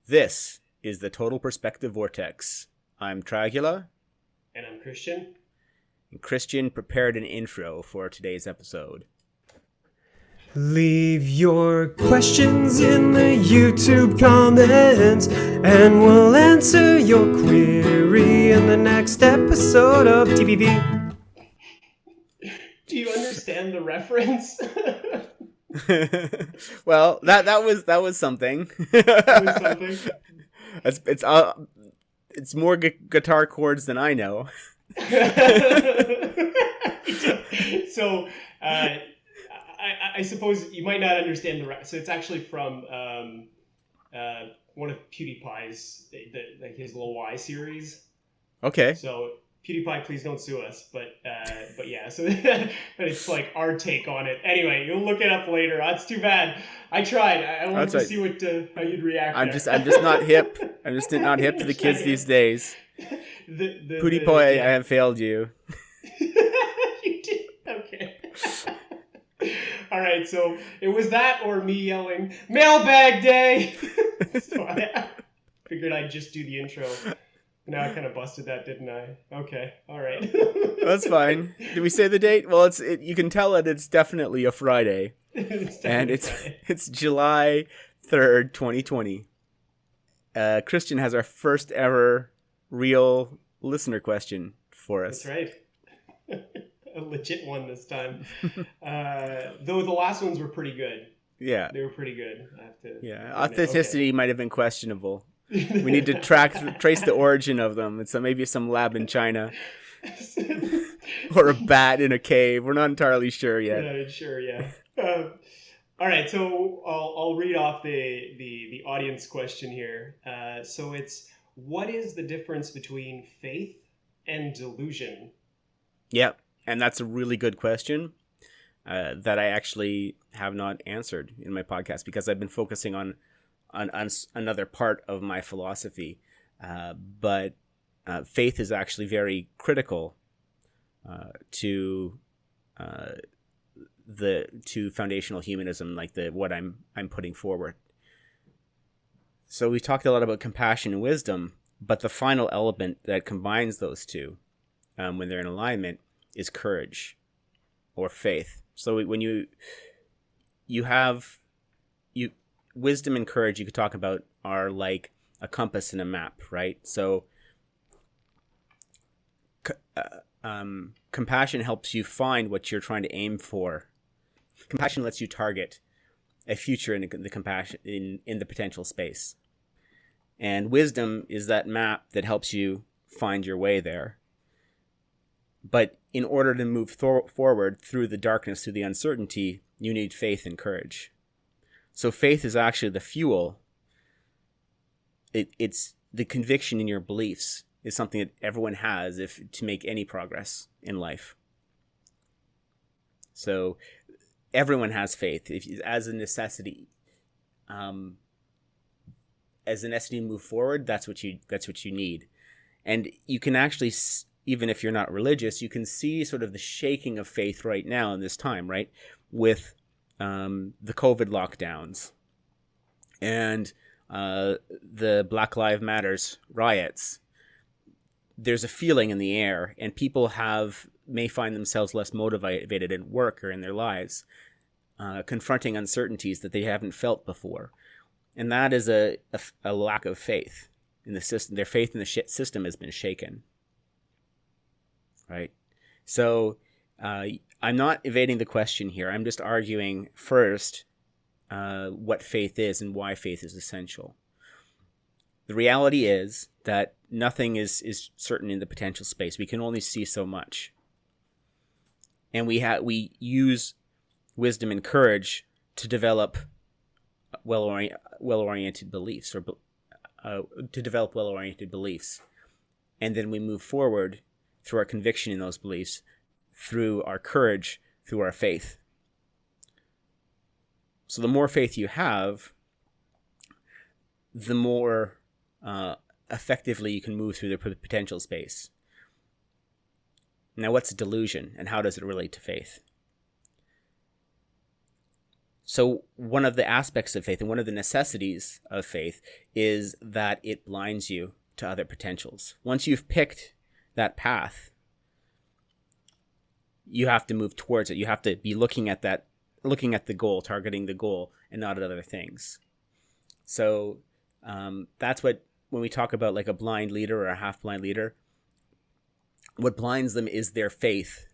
This is the Total Perspective Vortex. I'm Tragula. And I'm Christian. And Christian prepared an intro for today's episode. Leave your questions in the YouTube comments, and we'll answer your query in the next episode of TPV. Do you understand the reference? Well, that was something. That was something. It's more guitar chords than I know. So, I suppose you might not understand the reference. So it's actually from one of PewDiePie's, like his Little Y series. Okay. So PewDiePie, please don't sue us. But yeah. So but it's like our take on it. Anyway, you'll look it up later. That's too bad. I tried. I wanted to see how you'd react. I'm just not hip. I'm just not hip to the kids these days. PewDiePie, I have failed you. You did. Okay. All right, so it was that or me yelling, mailbag day! So I figured I'd just do the intro. Now I kind of busted that, didn't I? Okay, all right. That's fine. Did we say the date? Well, you can tell it's definitely a Friday. It's July 3rd, 2020. Christian has our first ever real listener question for us. That's right. A legit one this time. Though the last ones were pretty good. Yeah. They were pretty good. I have to. Yeah. Authenticity might have been questionable. We need to trace the origin of them. It's maybe some lab in China. Or a bat in a cave. We're not entirely sure yet. We're not sure, yeah. All right, so I'll read off the audience question here. So it's, what is the difference between faith and delusion? Yep. And that's a really good question that I actually have not answered in my podcast because I've been focusing on another part of my philosophy. But faith is actually very critical to foundational humanism, like what I'm putting forward. So we talked a lot about compassion and wisdom, but the final element that combines those two, when they're in alignment, is courage or faith. So when you wisdom and courage, you could talk about, are like a compass and a map, right? So compassion helps you find what you're trying to aim for. Compassion lets you target a future in the compassion in the potential space. And wisdom is that map that helps you find your way there. But in order to move forward through the darkness, through the uncertainty, you need faith and courage. So faith is actually the fuel. It's the conviction in your beliefs is something that everyone has to make any progress in life. So everyone has faith as a necessity. As a necessity to move forward, that's what you need. And you can actually, even if you're not religious, you can see sort of the shaking of faith right now in this time, right? With the COVID lockdowns and the Black Lives Matters riots. There's a feeling in the air, and people may find themselves less motivated at work or in their lives, confronting uncertainties that they haven't felt before. And that is a lack of faith in the system. Their faith in the system has been shaken. Right? So I'm not evading the question here. I'm just arguing first what faith is and why faith is essential. The reality is that nothing is certain in the potential space. We can only see so much. And we use wisdom and courage to develop well-oriented beliefs, or to develop well-oriented beliefs. And then we move forward through our conviction in those beliefs, through our courage, through our faith. So the more faith you have, the more effectively you can move through the potential space. Now, what's a delusion, and how does it relate to faith? So one of the aspects of faith and one of the necessities of faith is that it blinds you to other potentials. Once you've picked that path, you have to move towards it. You have to be looking at the goal, targeting the goal, and not at other things. So that's what, when we talk about like a blind leader or a half-blind leader, what blinds them is their faith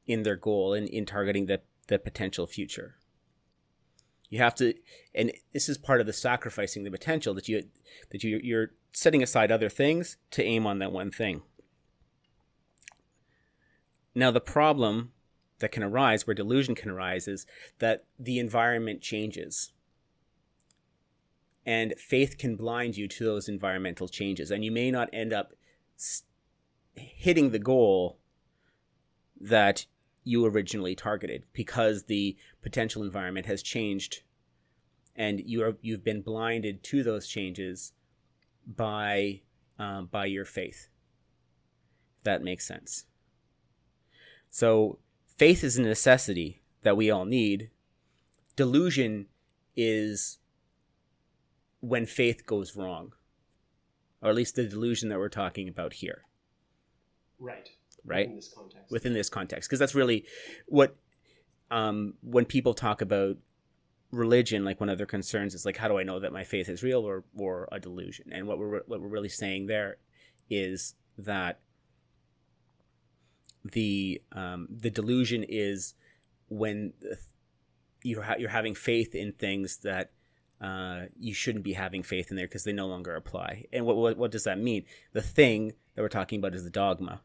in their goal and in targeting the potential future. You have to, and this is part of the sacrificing the potential, that you're setting aside other things to aim on that one thing. Now, the problem that can arise, where delusion can arise, is that the environment changes. And faith can blind you to those environmental changes. And you may not end up hitting the goal that you originally targeted, because the potential environment has changed and you've been blinded to those changes by your faith. If that makes sense. So faith is a necessity that we all need. Delusion is when faith goes wrong, or at least the delusion that we're talking about here. Right. Within this context. Because that's really what, when people talk about religion, like one of their concerns is like, how do I know that my faith is real or a delusion? And what we're really saying there is that the delusion is when you're having faith in things that you shouldn't be having faith in there, because they no longer apply. And what does that mean? The thing that we're talking about is the dogma,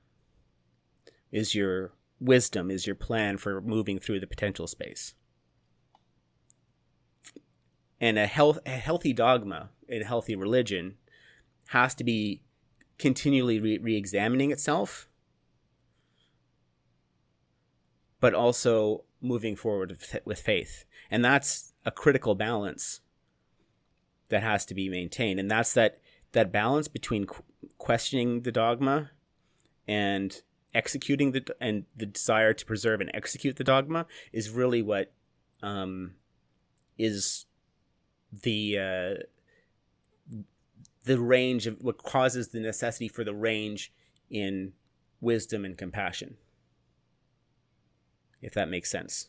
is your wisdom, is your plan for moving through the potential space. And a healthy dogma, a healthy religion, has to be continually re-examining itself, but also moving forward with faith. And that's a critical balance that has to be maintained. And that's that balance between questioning the dogma and executing the desire to preserve and execute the dogma is really what is the range of what causes the necessity for the range in wisdom and compassion, if that makes sense.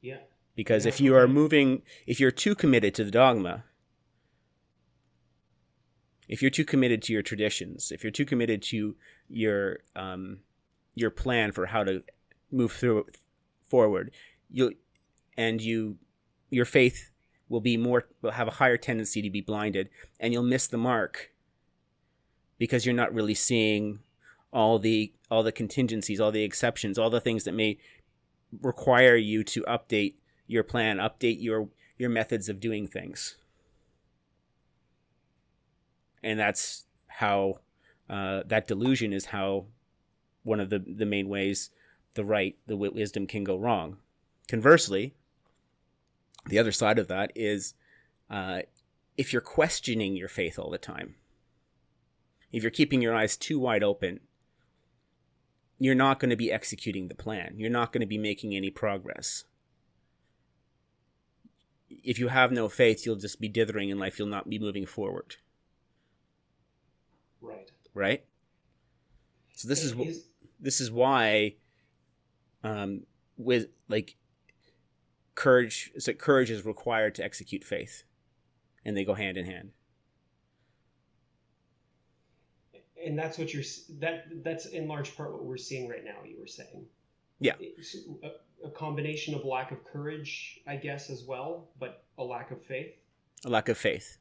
Yeah. Because if you're too committed to the dogma, if you're too committed to your traditions, if you're too committed to your plan for how to move forward, your faith will have a higher tendency to be blinded, and you'll miss the mark because you're not really seeing all the contingencies, all the exceptions, all the things that may require you to update your plan, update your methods of doing things. And that's how that delusion is how one of the main ways the wisdom can go wrong. Conversely, the other side of that is if you're questioning your faith all the time, if you're keeping your eyes too wide open, you're not going to be executing the plan. You're not going to be making any progress. If you have no faith, you'll just be dithering in life. You'll not be moving forward. Right? So this is why with like courage is required to execute faith, and they go hand in hand. And that's what that's in large part what we're seeing right now, you were saying. Yeah. It's a combination of lack of courage, I guess, as well, but a lack of faith.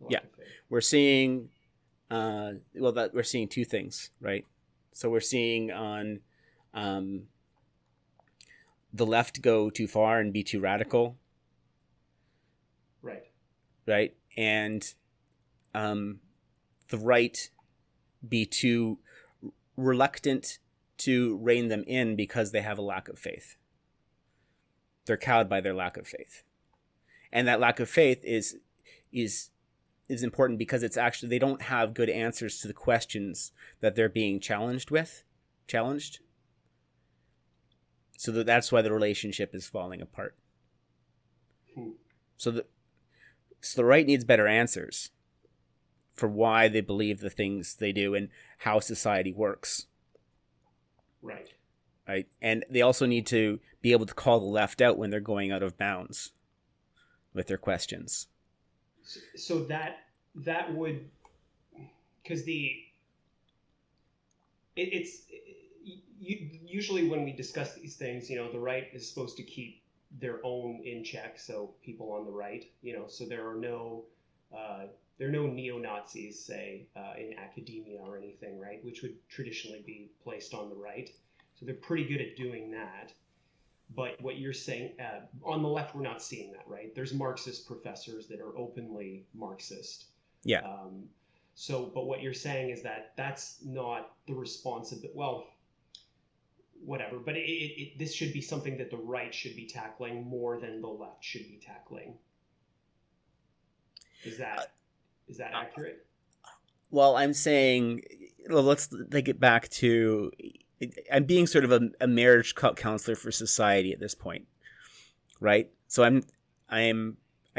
Yeah. We're seeing we're seeing two things, right? So we're seeing on the left go too far and be too radical. Right? And the right be too reluctant to rein them in because they have a lack of faith. They're cowed by their lack of faith. And that lack of faith is important because it's actually, they don't have good answers to the questions that they're being challenged. So that's why the relationship is falling apart. So the right needs better answers for why they believe the things they do and how society works. Right. Right. And they also need to be able to call the left out when they're going out of bounds with their questions. So that would, because usually when we discuss these things, the right is supposed to keep their own in check. So people on the right, so there are no neo-Nazis, say, in academia or anything, right? Which would traditionally be placed on the right. So they're pretty good at doing that. But what you're saying, on the left, we're not seeing that, right? There's Marxist professors that are openly Marxist. Yeah. But what you're saying is that that's not the responsibility. Well, whatever. But this should be something that the right should be tackling more than the left should be tackling. Is that accurate? Well, I'm saying, let's take it back to, I'm being sort of a marriage counselor for society at this point, right? So I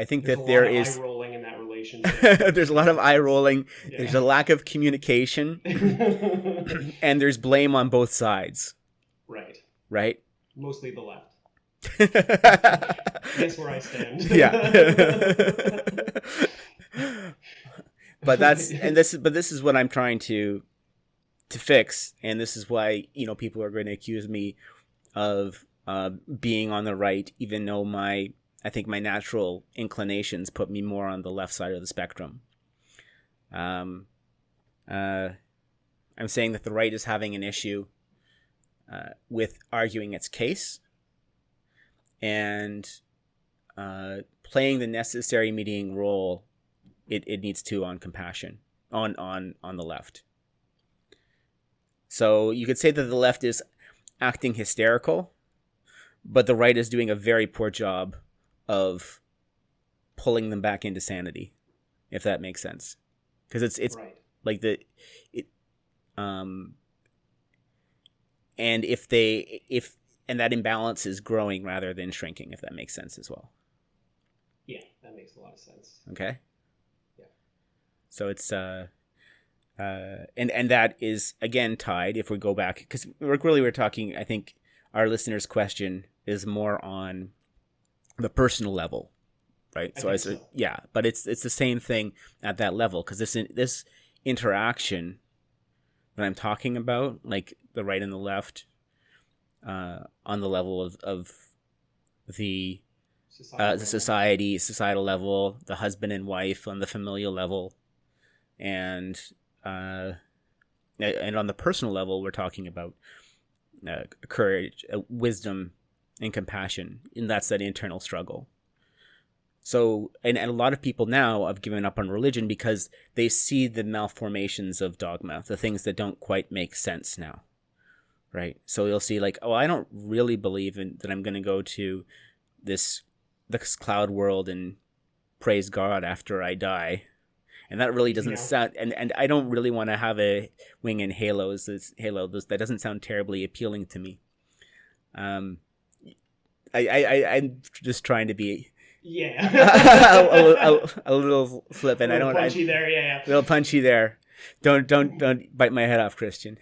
think There's that there is is eye rolling in that relationship. there's a lot of eye rolling. Yeah. There's a lack of communication, and there's blame on both sides. Right. Right. Mostly the left. Guess where I stand. Yeah. But this is what I'm trying to fix, and this is why people are going to accuse me of being on the right, even though I think my natural inclinations put me more on the left side of the spectrum. I'm saying that the right is having an issue with arguing its case and playing the necessary mediating role it needs to on compassion on the left. So you could say that the left is acting hysterical, but the right is doing a very poor job of pulling them back into sanity, if that makes sense. Because it's right. Like and and that imbalance is growing rather than shrinking, if that makes sense as well. Yeah, that makes a lot of sense. Okay. Yeah. So it's and that is again tied, if we go back, because we're talking, I think our listener's question is more on the personal level, right? So yeah, but it's the same thing at that level, because this interaction that I'm talking about, like the right and the left, on the level of the societal level, the husband and wife on the familial level, and on the personal level, we're talking about courage, wisdom, and compassion, and that's that internal struggle. So, and a lot of people now have given up on religion because they see the malformations of dogma, the things that don't quite make sense now, right? So you'll see like, oh, I don't really believe that I'm going to go to this cloud world and praise God after I die. And that really doesn't sound, and I don't really want to have a wing and halos. That doesn't sound terribly appealing to me. I'm just trying to be a little flip, and I don't punchy there, yeah. A little punchy there. Don't bite my head off, Christian.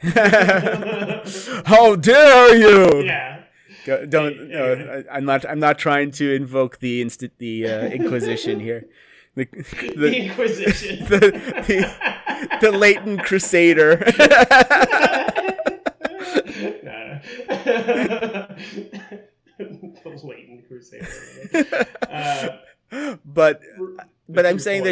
How dare you? Yeah. No, I'm not trying to invoke the Inquisition here. The Inquisition. The latent crusader. The latent crusader. But I'm saying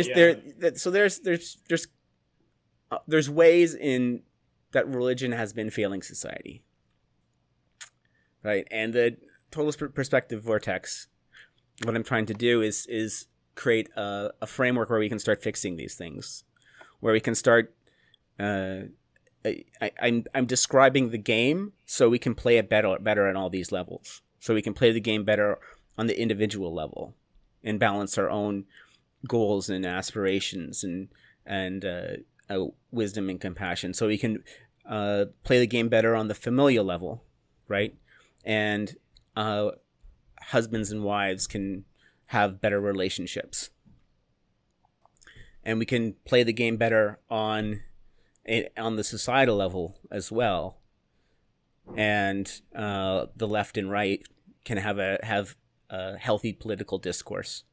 there's ways in that religion has been failing society, right? And the total perspective vortex, what I'm trying to do is create a framework where we can start fixing these things, where we can start. I'm describing the game so we can play it better on all these levels. So we can play the game better on the individual level and balance our own goals and aspirations and wisdom and compassion. So we can play the game better on the familial level, right? and husbands and wives can have better relationships. And we can play the game better on the societal level as well. And the left and right can have a healthy political discourse,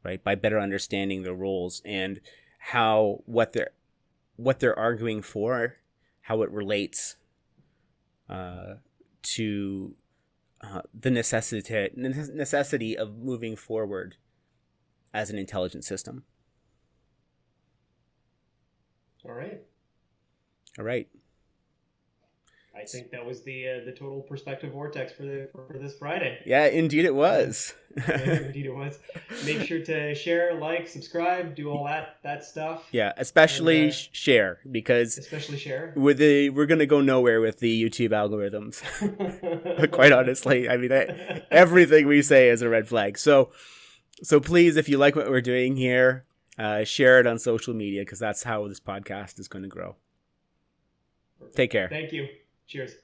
right? By better understanding their roles and how what they're arguing for, how it relates to the necessity of moving forward as an intelligent system. All right. I think that was the total perspective vortex for this Friday. Yeah, indeed it was. Indeed it was. Make sure to share, like, subscribe, do all that stuff. Yeah, especially share, because especially share. We're gonna go nowhere with the YouTube algorithms. Quite honestly, I mean, everything we say is a red flag. So please, if you like what we're doing here, share it on social media, because that's how this podcast is going to grow. Take care. Thank you. Cheers.